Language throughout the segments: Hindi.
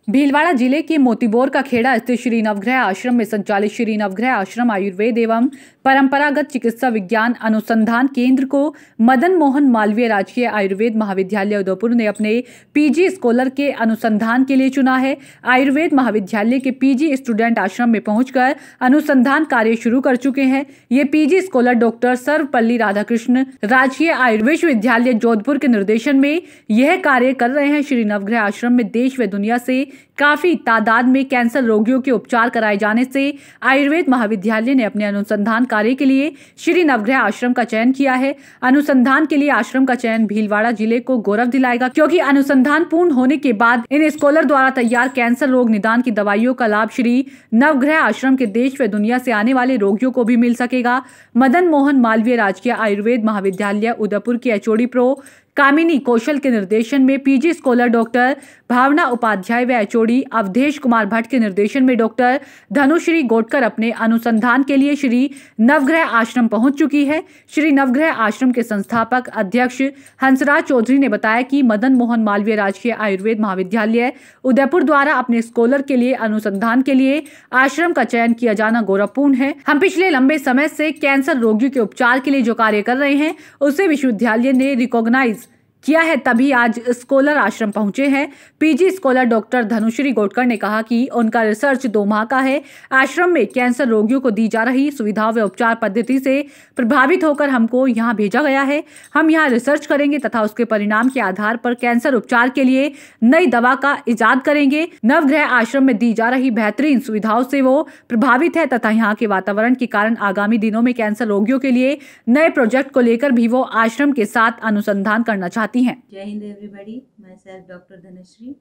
भीलवाड़ा जिले के मोतीबोर का खेड़ा स्थित श्री नवग्रह आश्रम में संचालित श्री नवग्रह आश्रम आयुर्वेद एवं परंपरागत चिकित्सा विज्ञान अनुसंधान केंद्र को मदन मोहन मालवीय राजकीय आयुर्वेद महाविद्यालय उदयपुर ने अपने पीजी स्कॉलर के अनुसंधान के लिए चुना है। आयुर्वेद महाविद्यालय के पीजी स्टूडेंट आश्रम में पहुंचकर अनुसंधान कार्य शुरू कर चुके हैं। ये PG scholar doctor Sarvepalli Radhakrishna राजकीय आयुर्वेद विश्वविद्यालय जोधपुर के निर्देशन में यह कार्य कर रहे हैं। श्री नवग्रह आश्रम में देश व दुनिया से काफी तादाद में कैंसर रोगियों के उपचार कराए जाने से आयुर्वेद महाविद्यालय ने अपने अनुसंधान कार्य के लिए श्री नवग्रह आश्रम का चयन किया है। अनुसंधान के लिए आश्रम का चयन भीलवाड़ा जिले को गौरव दिलाएगा, क्योंकि अनुसंधान पूर्ण होने के बाद इन स्कॉलर द्वारा तैयार कैंसर रोग निदान की दवाइयों का लाभ श्री नवग्रह आश्रम के देश व दुनिया से आने वाले रोगियों को भी मिल सकेगा। मदन मोहन मालवीय राजकीय आयुर्वेद महाविद्यालय उदयपुर की एचओडी प्रो कामिनी कौशल के निर्देशन में पीजी स्कॉलर डॉक्टर भावना उपाध्याय व एचओडी अवधेश कुमार भट्ट के निर्देशन में डॉक्टर धनुश्री गोटकर अपने अनुसंधान के लिए श्री नवग्रह आश्रम पहुंच चुकी है। श्री नवग्रह आश्रम के संस्थापक अध्यक्ष हंसराज चौधरी ने बताया कि मदन मोहन मालवीय राजकीय आयुर्वेद महाविद्यालय उदयपुर द्वारा अपने स्कॉलर के लिए अनुसंधान के लिए आश्रम का चयन किया जाना गौरवपूर्ण है। हम पिछले लंबे समय से कैंसर रोगियों के उपचार के लिए जो कार्य कर रहे हैं उसे विश्वविद्यालय ने रिकॉग्नाइज किया है, तभी आज स्कॉलर आश्रम पहुंचे हैं। PG scholar doctor Dhanushree Gotkar ने कहा कि उनका रिसर्च 2 माह का है। आश्रम में कैंसर रोगियों को दी जा रही सुविधाओं व उपचार पद्धति से प्रभावित होकर हमको यहां भेजा गया है। हम यहां रिसर्च करेंगे तथा उसके परिणाम के आधार पर कैंसर उपचार के लिए नई दवा का इजाद करेंगे। नवग्रह आश्रम में दी जा रही बेहतरीन सुविधाओं से वो प्रभावित है तथा यहाँ के वातावरण के कारण आगामी दिनों में कैंसर रोगियों के लिए नए प्रोजेक्ट को लेकर भी वो आश्रम के साथ अनुसंधान करना चाहती हैं। जय हिंद एवरीबॉडी, मैं सेल्फ डॉक्टर धनश्री।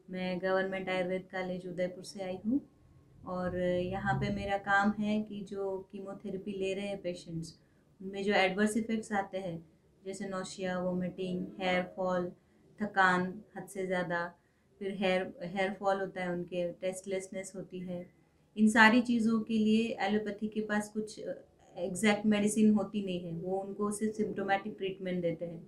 मैं गवर्नमेंट आयुर्वेद कॉलेज उदयपुर से आई हूँ और यहाँ पे मेरा काम है कि जो कीमोथेरेपी ले रहे हैं पेशेंट्स, उनमें जो एडवर्स इफ़ेक्ट्स आते हैं जैसे नोशिया, वोमिटिंग, हेयर फॉल, थकान हद से ज़्यादा, फिर हेयर फॉल होता है, उनके टेस्टलेसनेस होती है, इन सारी चीज़ों के लिए एलोपैथी के पास कुछ एग्जैक्ट मेडिसिन होती नहीं है। वो उनको सिर्फ सिम्टोमेटिक ट्रीटमेंट देते हैं।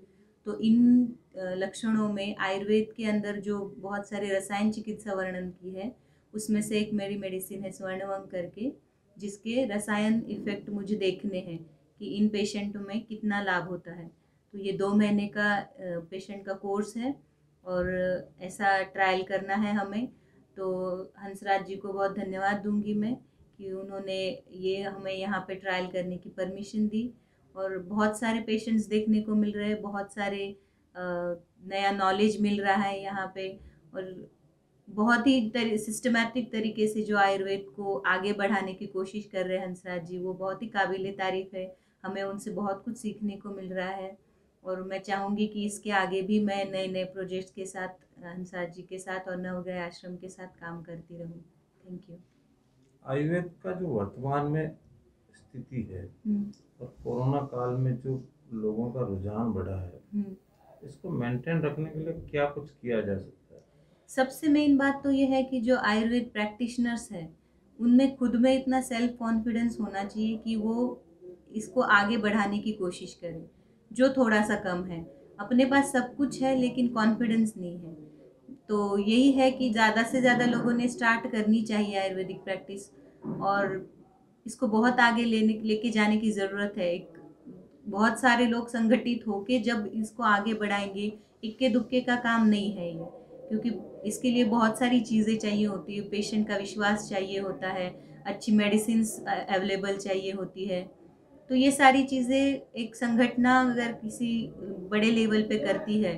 तो इन लक्षणों में आयुर्वेद के अंदर जो बहुत सारे रसायन चिकित्सा वर्णन की है, उसमें से एक मेरी मेडिसिन है स्वर्णवंग करके, जिसके रसायन इफ़ेक्ट मुझे देखने हैं कि इन पेशेंटों में कितना लाभ होता है। तो ये 2 महीने का पेशेंट का कोर्स है और ऐसा ट्रायल करना है हमें। तो हंसराज जी को बहुत धन्यवाद दूंगी मैं कि उन्होंने ये हमें यहाँ पे ट्रायल करने की परमिशन दी और बहुत सारे पेशेंट्स देखने को मिल रहे हैं, बहुत सारे नया नॉलेज मिल रहा है यहाँ पे और बहुत ही सिस्टमैटिक तरीके से जो आयुर्वेद को आगे बढ़ाने की कोशिश कर रहे हैं हंसराज जी, वो बहुत ही काबिल तारीफ़ है। हमें उनसे बहुत कुछ सीखने को मिल रहा है और मैं चाहूँगी कि इसके आगे भी मैं नए नए प्रोजेक्ट्स के साथ हंसराज जी के साथ और नवग्रह आश्रम के साथ काम करती रहूँ। Thank you. आयुर्वेद का जो वर्तमान में स्थिति है और कोरोना काल में जो लोगों का रुझान बढ़ा है, इसको मेंटेन रखने के लिए क्या कुछ किया जा सकता है? सबसे मेन बात तो ये है कि जो आयुर्वेद प्रैक्टिशनर्स हैं उनमें खुद में इतना सेल्फ कॉन्फिडेंस होना चाहिए कि वो इसको आगे बढ़ाने की कोशिश करें। जो थोड़ा सा कम है, अपने पास सब कुछ है लेकिन कॉन्फिडेंस नहीं है, तो यही है कि ज़्यादा से ज़्यादा लोगों ने स्टार्ट करनी चाहिए आयुर्वेदिक प्रैक्टिस और इसको बहुत आगे लेके जाने की ज़रूरत है। एक बहुत सारे लोग संगठित होके जब इसको आगे बढ़ाएंगे, इक्के दुक्के का काम नहीं है ये, क्योंकि इसके लिए बहुत सारी चीज़ें चाहिए होती है। पेशेंट का विश्वास चाहिए होता है, अच्छी मेडिसिन्स अवेलेबल चाहिए होती है। तो ये सारी चीज़ें एक संगठना अगर किसी बड़े लेवल पे करती है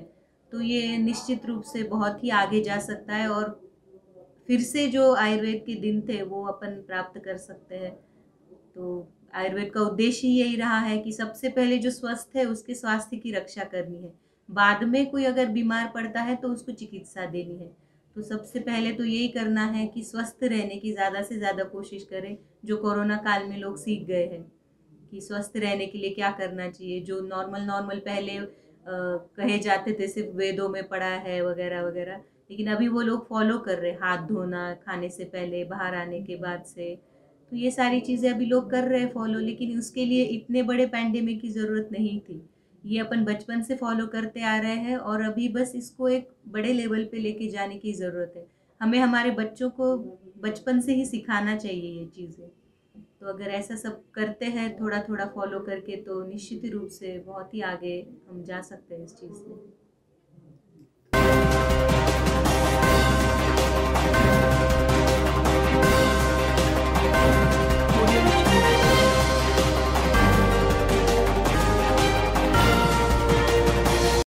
तो ये निश्चित रूप से बहुत ही आगे जा सकता है और फिर से जो आयुर्वेद के दिन थे वो अपन प्राप्त कर सकते हैं। तो आयुर्वेद का उद्देश्य ही यही रहा है कि सबसे पहले जो स्वस्थ है उसके स्वास्थ्य की रक्षा करनी है, बाद में कोई अगर बीमार पड़ता है तो उसको चिकित्सा देनी है। तो सबसे पहले तो यही करना है कि स्वस्थ रहने की ज़्यादा से ज़्यादा कोशिश करें, जो कोरोना काल में लोग सीख गए हैं कि स्वस्थ रहने के लिए क्या करना चाहिए। जो नॉर्मल पहले कहे जाते थे सिर्फ वेदों में पढ़ा है वगैरह वगैरह, लेकिन अभी वो लोग फॉलो कर रहे हैं, हाथ धोना खाने से पहले, बाहर आने के बाद से। तो ये सारी चीज़ें अभी लोग कर रहे हैं फॉलो, लेकिन उसके लिए इतने बड़े पैंडेमिक की ज़रूरत नहीं थी। ये अपन बचपन से फॉलो करते आ रहे हैं और अभी बस इसको एक बड़े लेवल पे लेके जाने की ज़रूरत है। हमें हमारे बच्चों को बचपन से ही सिखाना चाहिए ये चीज़ें। तो अगर ऐसा सब करते हैं थोड़ा थोड़ा फॉलो करके, तो निश्चित रूप से बहुत ही आगे हम जा सकते हैं इस चीज़ में।